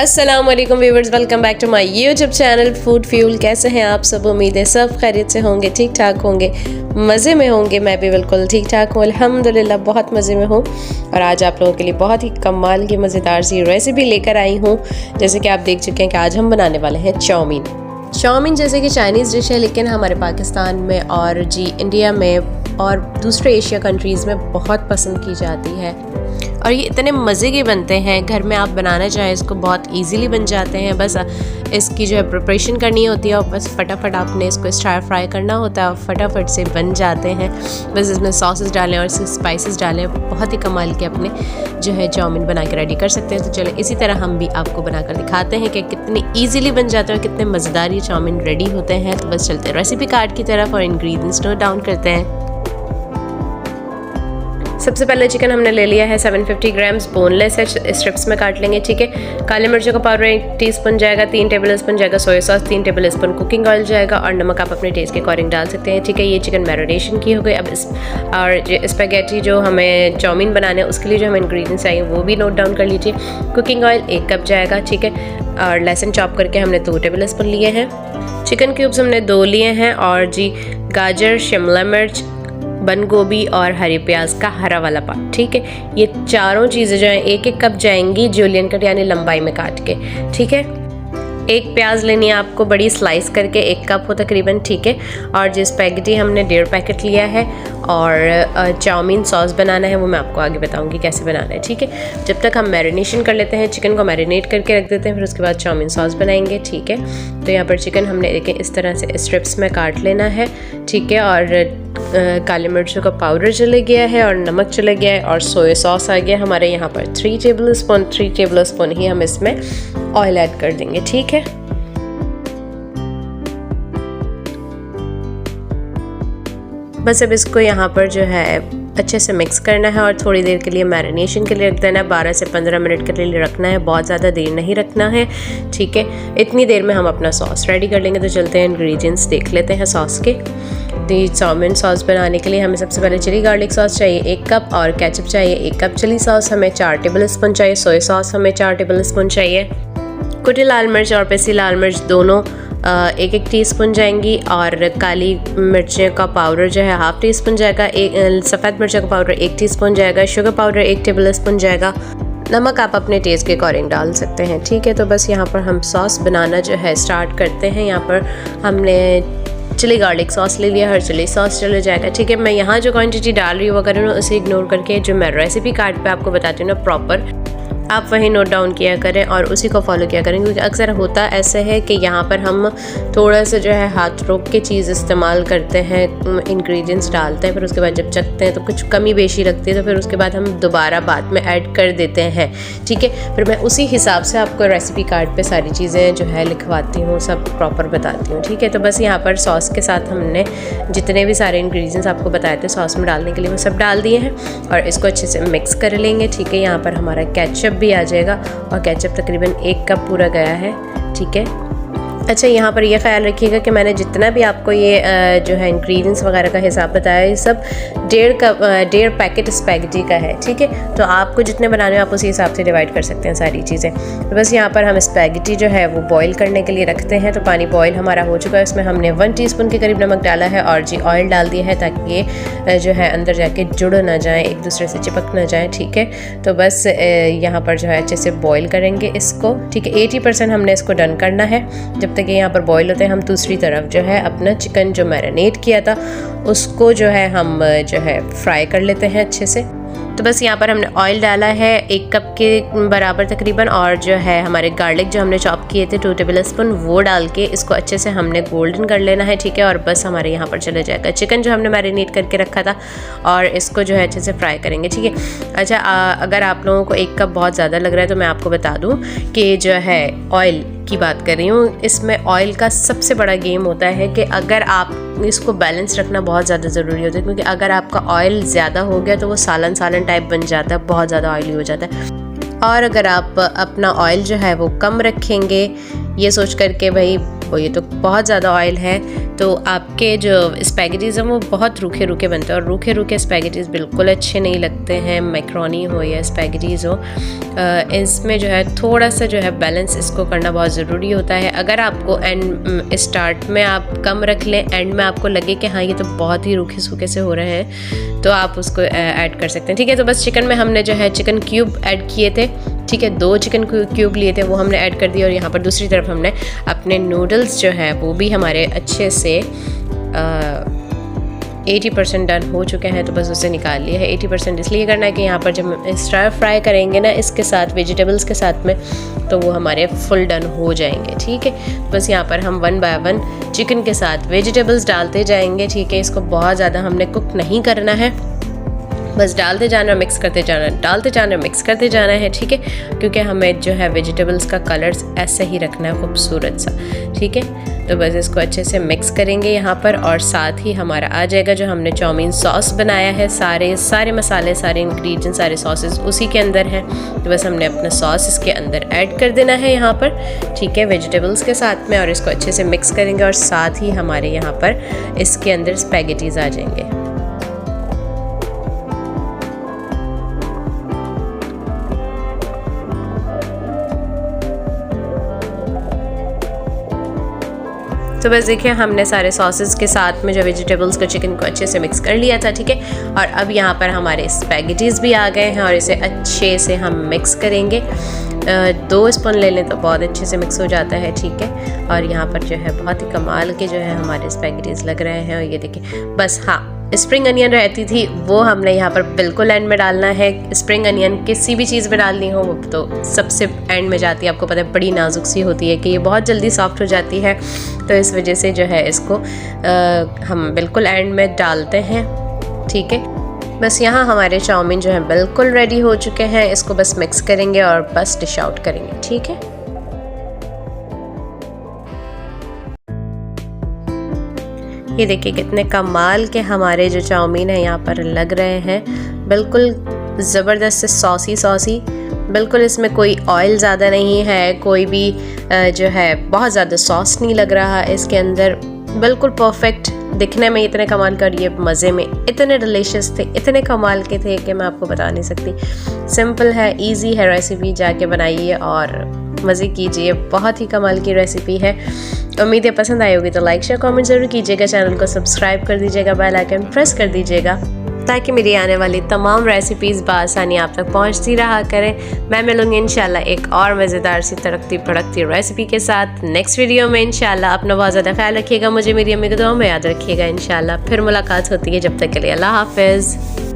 अस्सलाम वालेकुम viewers, welcome back to my YouTube channel food fuel. कैसे हैं आप सब? उम्मीद है सब खैरियत से होंगे, ठीक ठाक होंगे, मज़े में होंगे। मैं भी बिल्कुल ठीक ठाक हूँ, अल्हम्दुलिल्लाह बहुत मज़े में हूँ। और आज आप लोगों के लिए बहुत ही कमाल की मज़ेदार सी रेसिपी लेकर आई हूँ। जैसे कि आप देख चुके हैं कि आज हम बनाने वाले हैं चाउमीन। जैसे कि चाइनीज़ डिश है, लेकिन हमारे पाकिस्तान में और इंडिया में और दूसरे एशिया कंट्रीज़ में बहुत पसंद की जाती है। और ये इतने मज़े के बनते हैं, घर में आप बनाना चाहें इसको बहुत इजीली बन जाते हैं। बस इसकी जो है प्रिपरेशन करनी होती है और बस फटाफट आपने इसको स्टार फ्राई करना होता है और फटाफट से बन जाते हैं। बस इसमें सॉसेस डालें और स्पाइसेस डालें, बहुत ही कमाल के अपने जो है चाउमीन बना के रेडी कर सकते हैं। तो चलो इसी तरह हम भी आपको बनाकर दिखाते हैं कि कितनी ईजिली बन जाते हैं और कितने मज़ेदार ये चाउमीन रेडी होते हैं। तो बस चलते हैं रेसिपी कार्ड की तरफ और इंग्रेडिएंट्स नोट डाउन करते हैं। सबसे पहले चिकन हमने ले लिया है 750 ग्राम्स, बोनलेस है, स्ट्रिप्स में काट लेंगे, ठीक है। काले मिर्चों का पाउडर 1 टीस्पून जाएगा, 3 टेबल स्पून जाएगा soya sauce, 3 table spoon cooking oil जाएगा और नमक आप अपने टेस्ट के अकॉर्डिंग डाल सकते हैं, ठीक है। ये चिकन मैरिनेशन की हो गई। अब स्पैगेटी जो हमें चाउमीन बनाने है उसके लिए जो हमें इंग्रेडिएंट्स चाहिए वो भी नोट डाउन कर लीजिए। कुकिंग ऑयल 1 कप जाएगा, ठीक है। और लहसुन चॉप करके हमने 2 टेबल स्पून लिए हैं। चिकन क्यूब्स हमने 2 लिए हैं और गाजर, शिमला मिर्च, बंद गोभी और हरी प्याज का हरा वाला पार्ट, ठीक है। ये चारों चीज़ें जो हैं 1-1 कप जाएंगी जूलियन कट यानी लंबाई में काट के, ठीक है। 1 प्याज लेनी है आपको बड़ी स्लाइस करके, 1 कप हो तकरीबन, ठीक है। और स्पैगेटी हमने 1.5 पैकेट लिया है और चाउमीन सॉस बनाना है, वो मैं आपको आगे बताऊंगी कैसे बनाना है, ठीक है। जब तक हम मैरिनेशन कर लेते हैं, चिकन को मैरिनेट करके रख देते हैं, फिर उसके बाद चाउमीन सॉस बनाएंगे, ठीक है। तो यहाँ पर चिकन हमने इस तरह से स्ट्रिप्स में काट लेना है, ठीक है। और काले मिर्चों का पाउडर चले गया है और नमक चले गया है और सोया सॉस आ गया हमारे यहाँ पर 3 टेबल स्पून ही हम इसमें ऑयल ऐड कर देंगे, ठीक है। बस अब इसको यहाँ पर जो है अच्छे से मिक्स करना है और थोड़ी देर के लिए मैरिनेशन के लिए रख देना है। 12 से 15 मिनट के लिए रखना है, बहुत ज़्यादा देर नहीं रखना है, ठीक है। इतनी देर में हम अपना सॉस रेडी कर लेंगे। तो चलते हैं इंग्रेडिएंट्स देख लेते हैं सॉस के। चाउमीन सॉस बनाने के लिए हमें सबसे पहले चिली गार्लिक सॉस चाहिए 1 कप और केचप चाहिए 1 कप। चिली सॉस हमें 4 टेबल स्पून चाहिए, सोया सॉस हमें 4 टेबल स्पून चाहिए। कुटी लाल मिर्च और पिसी लाल मिर्च दोनों 1-1 टीस्पून जाएंगी और काली मिर्चें का पाउडर जो है 1/2 टीस्पून जाएगा। सफ़ेद मिर्चों का पाउडर 1 टीस्पून जाएगा। शुगर पाउडर 1 टेबल स्पून जाएगा। नमक आप अपने टेस्ट के अकॉर्डिंग डाल सकते हैं, ठीक है। तो बस यहाँ पर हम सॉस बनाना जो है स्टार्ट करते हैं। यहाँ पर हमने चिली गार्लिक सॉस ले लिया, हर चिली सॉस चले जाएगा, ठीक है। मैं यहाँ जो क्वांटिटी डाल रही हूँ अगर ना उसे इग्नोर करके जो मैं रेसिपी कार्ड पे आपको बताती हूँ ना प्रॉपर, आप वही नोट डाउन किया करें और उसी को फॉलो किया करें। क्योंकि अक्सर होता ऐसे है कि यहाँ पर हम थोड़ा सा जो है हाथ रोक के चीज़ इस्तेमाल करते हैं, इंग्रेडिएंट्स डालते हैं, फिर उसके बाद जब चखते हैं तो कुछ कमी बेशी लगती है, तो फिर उसके बाद हम दोबारा बाद में ऐड कर देते हैं, ठीक है। फिर मैं उसी हिसाब से आपको रेसिपी कार्ड पे सारी चीज़ें जो है लिखवाती हूँ, सब प्रॉपर बताती हूँ, ठीक है। तो बस यहाँ पर सॉस के साथ हमने जितने भी सारे इंग्रेडिएंट्स आपको बताए थे सॉस में डालने के लिए वो सब डाल दिए हैं और इसको अच्छे से मिक्स कर लेंगे, ठीक है। यहाँ पर हमारा केचप भी आ जाएगा और केचप तकरीबन 1 कप पूरा गया है, ठीक है। अच्छा, यहाँ पर यह ख्याल रखिएगा कि मैंने जितना भी आपको ये जो है इंग्रेडिएंट्स वगैरह का हिसाब बताया ये सब 1.5 पैकेट स्पैगेटी का है, ठीक है। तो आपको जितने बनाने हो आप उसी हिसाब से डिवाइड कर सकते हैं सारी चीज़ें। तो बस यहाँ पर हम स्पैगेटी जो है वो बॉईल करने के लिए रखते हैं। तो पानी बॉईल हमारा हो चुका है, इसमें हमने 1 टीस्पून के करीब नमक डाला है और ऑयल डाल दिया है ताकि ये जो है अंदर जाके जुड़ ना जाए, एक दूसरे से चिपक ना जाए, ठीक है। तो बस यहाँ पर जो है अच्छे से बॉईल करेंगे इसको, ठीक है। 80% हमने इसको डन करना है। जब तक ये यहाँ पर बॉईल होते हैं हम दूसरी तरफ जो है अपना चिकन जो मैरिनेट किया था उसको जो है हम जो है फ्राई कर लेते हैं अच्छे से। तो बस यहाँ पर हमने ऑयल डाला है 1 कप के बराबर तकरीबन और जो है हमारे गार्लिक जो हमने चॉप किए थे 2 टेबल स्पून वो डाल के इसको अच्छे से हमने गोल्डन कर लेना है, ठीक है। और बस हमारे यहाँ पर चले जाएगा चिकन जो हमने मैरिनेट करके रखा था और इसको जो है अच्छे से फ्राई करेंगे, ठीक है। अच्छा, अगर आप लोगों को 1 कप बहुत ज़्यादा लग रहा है तो मैं आपको बता दूँ कि जो है ऑयल की बात कर रही हूँ, इसमें ऑयल का सबसे बड़ा गेम होता है कि अगर आप इसको बैलेंस रखना बहुत ज़्यादा ज़रूरी होता है। क्योंकि अगर आपका ऑयल ज़्यादा हो गया तो वो सालन टाइप बन जाता है, बहुत ज़्यादा ऑयली हो जाता है। और अगर आप अपना ऑयल जो है वो कम रखेंगे ये सोच कर के भाई देखो ये तो बहुत ज़्यादा ऑयल है, तो आपके जो स्पैगेटीज़ हैं वो बहुत रूखे रूखे बनते हैं, और रूखे रूखे स्पैगेटीज़ बिल्कुल अच्छे नहीं लगते हैं, मैक्रोनी हो या स्पैगेटीज़ हो। इसमें जो है थोड़ा सा जो है बैलेंस इसको करना बहुत ज़रूरी होता है। अगर आपको एंड स्टार्ट में आप कम रख लें, एंड में आपको लगे कि हाँ ये तो बहुत ही रूखे सूखे से हो रहे हैं, तो आप उसको ऐड कर सकते हैं, ठीक है। तो बस चिकन में हमने जो है चिकन क्यूब ऐड किए थे, ठीक है, 2 चिकन क्यूब लिए थे, वो हमने ऐड कर दिए। और यहाँ पर दूसरी तरफ हमने अपने नूडल्स जो है वो भी हमारे अच्छे से 80% डन हो चुके हैं, तो बस उसे निकाल लिया है। 80% इसलिए करना है कि यहाँ पर जब हम स्टर फ्राई करेंगे ना इसके साथ, वेजिटेबल्स के साथ में, तो वो हमारे फुल डन हो जाएंगे, ठीक है। बस यहाँ पर हम 1 बाय 1 चिकन के साथ वेजिटेबल्स डालते जाएंगे, ठीक है। इसको बहुत ज़्यादा हमने कुक नहीं करना है, बस डालते जाना, मिक्स करते जाना, डालते जाना, मिक्स करते जाना है, ठीक है, क्योंकि हमें जो है वेजिटेबल्स का कलर्स ऐसे ही रखना है खूबसूरत सा, ठीक है। तो बस इसको अच्छे से मिक्स करेंगे यहाँ पर, और साथ ही हमारा आ जाएगा जो हमने चाउमीन सॉस बनाया है, सारे मसाले, सारे इंग्रेडिएंट्स, सारे सॉसेस उसी के अंदर हैं। तो बस हमने अपना सॉस इसके अंदर ऐड कर देना है यहाँ पर, ठीक है, वेजिटेबल्स के साथ में, और इसको अच्छे से मिक्स करेंगे, और साथ ही हमारे यहाँ पर इसके अंदर स्पैगेटीज़ आ जाएंगे। तो बस देखिए हमने सारे सॉसेस के साथ में जो वेजिटेबल्स को, चिकन को अच्छे से मिक्स कर लिया था, ठीक है। और अब यहाँ पर हमारे स्पैगेटीज़ भी आ गए हैं, और इसे अच्छे से हम मिक्स करेंगे। 2 स्पून ले लें तो बहुत अच्छे से मिक्स हो जाता है, ठीक है। और यहाँ पर जो है बहुत ही कमाल के जो है हमारे स्पैगेटीज़ लग रहे हैं। और ये देखिए, बस हाँ स्प्रिंग अनियन रहती थी, वो हमने यहाँ पर बिल्कुल एंड में डालना है। स्प्रिंग अनियन किसी भी चीज़ में डालनी हो तो सबसे एंड में जाती है, आपको पता है बड़ी नाजुक सी होती है कि ये बहुत जल्दी सॉफ्ट हो जाती है, तो इस वजह से जो है इसको हम बिल्कुल एंड में डालते हैं, ठीक है। बस यहाँ हमारे चाउमीन जो है बिल्कुल रेडी हो चुके हैं, इसको बस मिक्स करेंगे और बस डिश आउट करेंगे, ठीक है। ये देखिए कितने कमाल के हमारे जो चाउमीन है यहाँ पर लग रहे हैं, बिल्कुल ज़बरदस्त से सॉसी, बिल्कुल इसमें कोई ऑयल ज़्यादा नहीं है, कोई भी जो है बहुत ज़्यादा सॉस नहीं लग रहा इसके अंदर, बिल्कुल परफेक्ट दिखने में इतने कमाल का, ये मज़े में इतने डिलीशियस थे, इतने कमाल के थे कि मैं आपको बता नहीं सकती। सिंपल है, इजी है रेसिपी, जाके बनाइए और मज़े कीजिए, बहुत ही कमाल की रेसिपी है। उम्मीद है पसंद आई होगी, तो लाइक शेयर कमेंट ज़रूर कीजिएगा, चैनल को सब्सक्राइब कर दीजिएगा, बेल आइकन प्रेस कर दीजिएगा, ताकि मेरी आने वाली तमाम रेसिपीज़ बआसानी आप तक पहुंचती रहा करें। मैं मिलूंगी इंशाल्लाह एक और मज़ेदार सी तड़कती भड़कती रेसिपी के साथ नेक्स्ट वीडियो में इंशाल्लाह। अपना बहुत ज़्यादा ख्याल रखिएगा, मुझे मेरी अम्मी की दुआ में याद रखिएगा। इंशाल्लाह फिर मुलाकात होती है, जब तक के लिए अल्लाह हाफ़िज़।